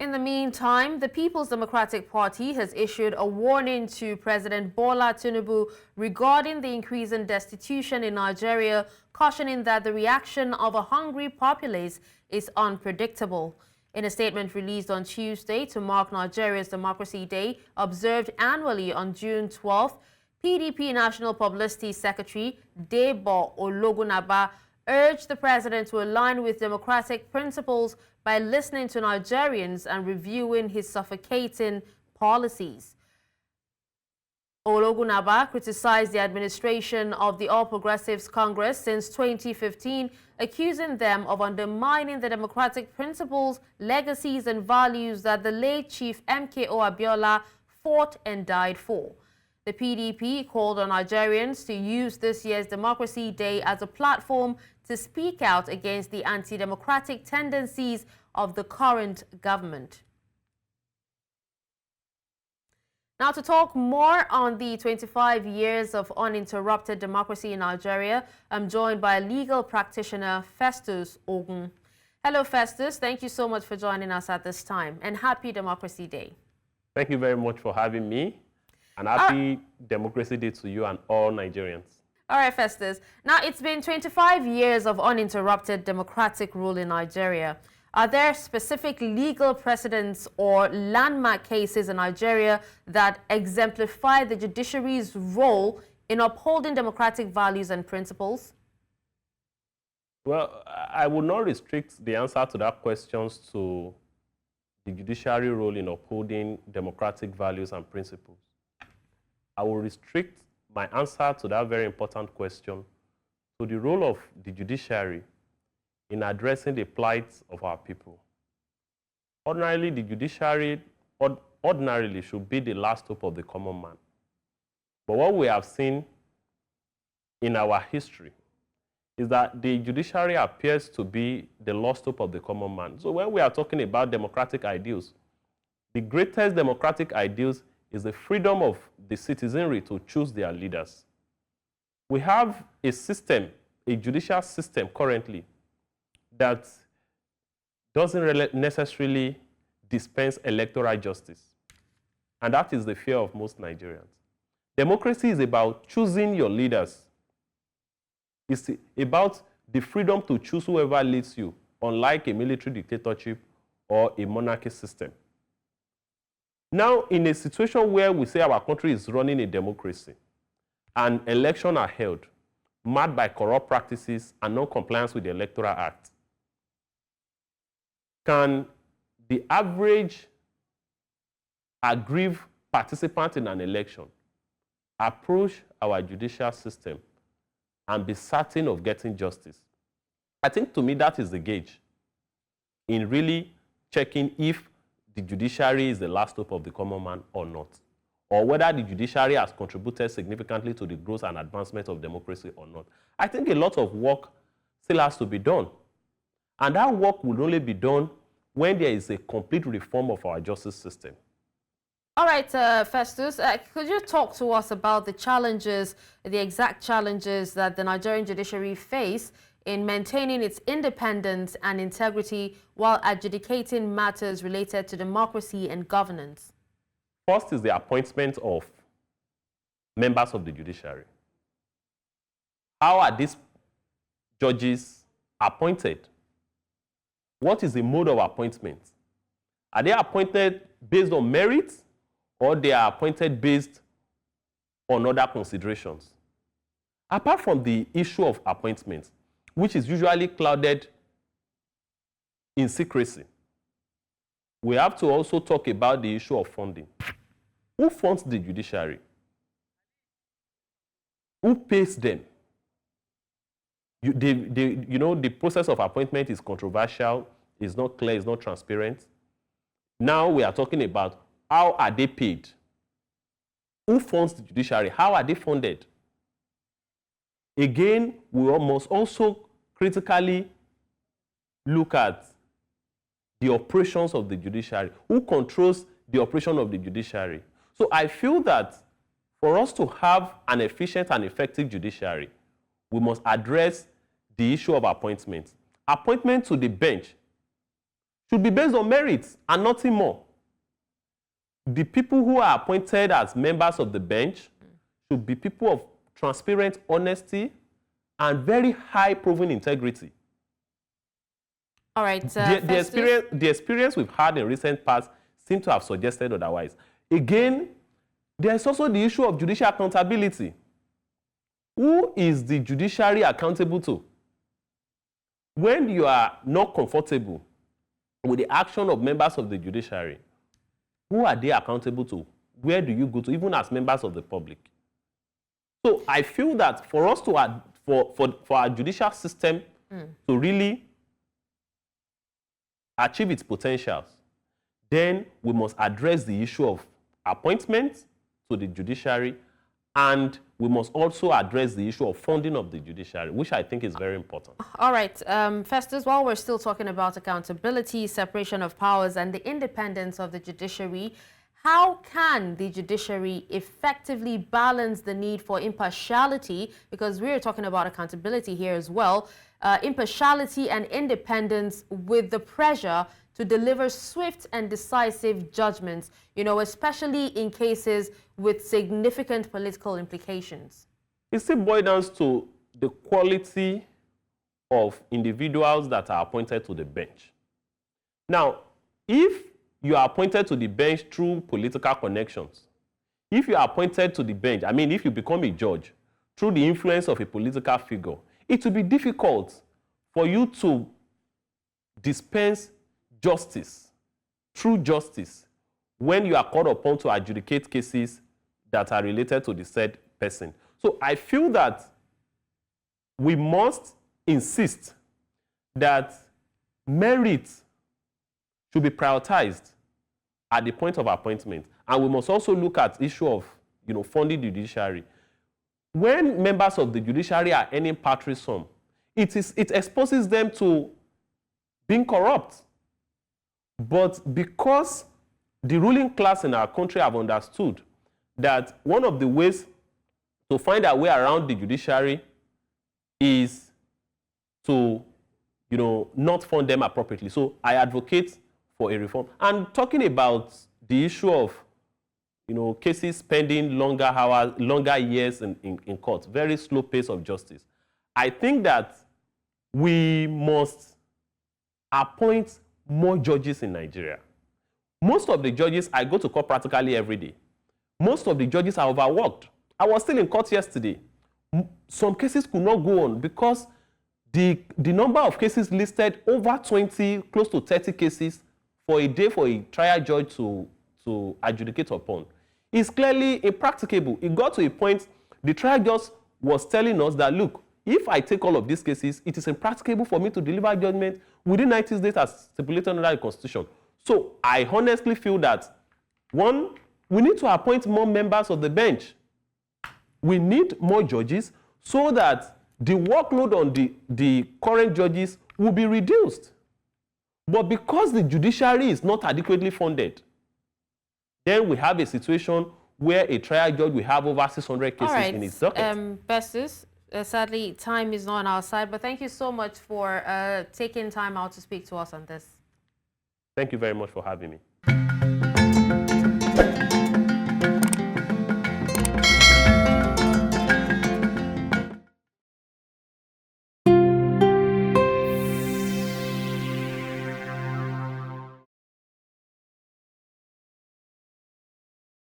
In the meantime, the People's Democratic Party has issued a warning to President Bola Tinubu regarding the increase in destitution in Nigeria, cautioning that the reaction of a hungry populace is unpredictable. In a statement released on Tuesday to mark Nigeria's Democracy Day, observed annually on June 12th, PDP National Publicity Secretary Debo Ologunaba urged the president to align with democratic principles by listening to Nigerians and reviewing his suffocating policies. Ologunaba criticized the administration of the All Progressives Congress since 2015, accusing them of undermining the democratic principles, legacies and values that the late Chief MKO Abiola fought and died for. The PDP called on Nigerians to use this year's Democracy Day as a platform to speak out against the anti-democratic tendencies of the current government. Now, to talk more on the 25 years of uninterrupted democracy in Nigeria, I'm joined by legal practitioner Festus Ogun. Hello, Festus. Thank you so much for joining us at this time, and happy Democracy Day. Thank you very much for having me, and happy Democracy Day to you and all Nigerians. All right, Festus. Now, it's been 25 years of uninterrupted democratic rule in Nigeria. Are there specific legal precedents or landmark cases in Nigeria that exemplify the judiciary's role in upholding democratic values and principles? Well, I will not restrict the answer to that question to the judiciary role in upholding democratic values and principles. I will restrict my answer to that very important question to the role of the judiciary in addressing the plight of our people. Ordinarily, the judiciary ordinarily should be the last hope of the common man. But what we have seen in our history is that the judiciary appears to be the lost hope of the common man. So when we are talking about democratic ideals, the greatest democratic ideals is the freedom of the citizenry to choose their leaders. We have a system, a judicial system currently, that doesn't really necessarily dispense electoral justice. And that is the fear of most Nigerians. Democracy is about choosing your leaders. It's about the freedom to choose whoever leads you, unlike a military dictatorship or a monarchy system. Now, in a situation where we say our country is running a democracy and elections are held, marred by corrupt practices and non-compliance with the Electoral Act, can the average aggrieved participant in an election approach our judicial system and be certain of getting justice? I think, to me, that is the gauge in really checking if the judiciary is the last hope of the common man or not, or whether the judiciary has contributed significantly to the growth and advancement of democracy or not. I think a lot of work still has to be done. And that work will only be done when there is a complete reform of our justice system. All right, Festus, could you talk to us about the challenges, the exact challenges that the Nigerian judiciary face in maintaining its independence and integrity while adjudicating matters related to democracy and governance? First is the appointment of members of the judiciary. How are these judges appointed? What is the mode of appointment? Are they appointed based on merit, or they are appointed based on other considerations? Apart from the issue of appointment, which is usually clouded in secrecy, we have to also talk about the issue of funding. Who funds the judiciary? Who pays them? The process of appointment is controversial, it's not clear, it's not transparent. Now we are talking about how are they paid? Who funds the judiciary? How are they funded? Again, we must also critically look at the operations of the judiciary. Who controls the operation of the judiciary? So I feel that for us to have an efficient and effective judiciary, we must address the issue of appointment. Appointment to the bench should be based on merits and nothing more. The people who are appointed as members of the bench should be people of transparent honesty and very high proven integrity. All right. The experience we've had in recent past seem to have suggested otherwise. Again, there's also the issue of judicial accountability. Who is the judiciary accountable to? When you are not comfortable with the action of members of the judiciary, who are they accountable to? Where do you go to, even as members of the public? So I feel that for us to for our judicial system to really achieve its potentials, then we must address the issue of appointments to the judiciary, and we must also address the issue of funding of the judiciary, which I think is very important. All right. Festus, while we're still talking about accountability, separation of powers, and the independence of the judiciary, how can the judiciary effectively balance the need for impartiality, because we're talking about accountability here as well, impartiality and independence with the pressure to deliver swift and decisive judgments, especially in cases with significant political implications? It still boils down to the quality of individuals that are appointed to the bench. Now, if you are appointed to the bench through political connections, if you are appointed to the bench, if you become a judge through the influence of a political figure, it will be difficult for you to dispense justice, true justice, when you are called upon to adjudicate cases that are related to the said person. So I feel that we must insist that merit should be prioritized at the point of appointment. And we must also look at the issue of funding the judiciary. When members of the judiciary are earning paltry sum, it exposes them to being corrupt. But because the ruling class in our country have understood that one of the ways to find our way around the judiciary is to, not fund them appropriately. So I advocate for a reform. And talking about the issue of, cases spending longer hours, longer years in court, very slow pace of justice, I think that we must appoint more judges in Nigeria. Most of the judges, I go to court practically every day. Most of the judges are overworked. I was still in court yesterday. Some cases could not go on because the number of cases listed, over 20, close to 30 cases for a day for a trial judge to adjudicate upon, is clearly impracticable. It got to a point, the trial judge was telling us that, look, if I take all of these cases, it is impracticable for me to deliver judgment within 90 days as stipulated under the Constitution. So I honestly feel that, one, we need to appoint more members of the bench. We need more judges so that the workload on the current judges will be reduced. But because the judiciary is not adequately funded, then we have a situation where a trial judge will have over 600 cases in its docket. Festus, sadly, time is not on our side, but thank you so much for taking time out to speak to us on this. Thank you very much for having me.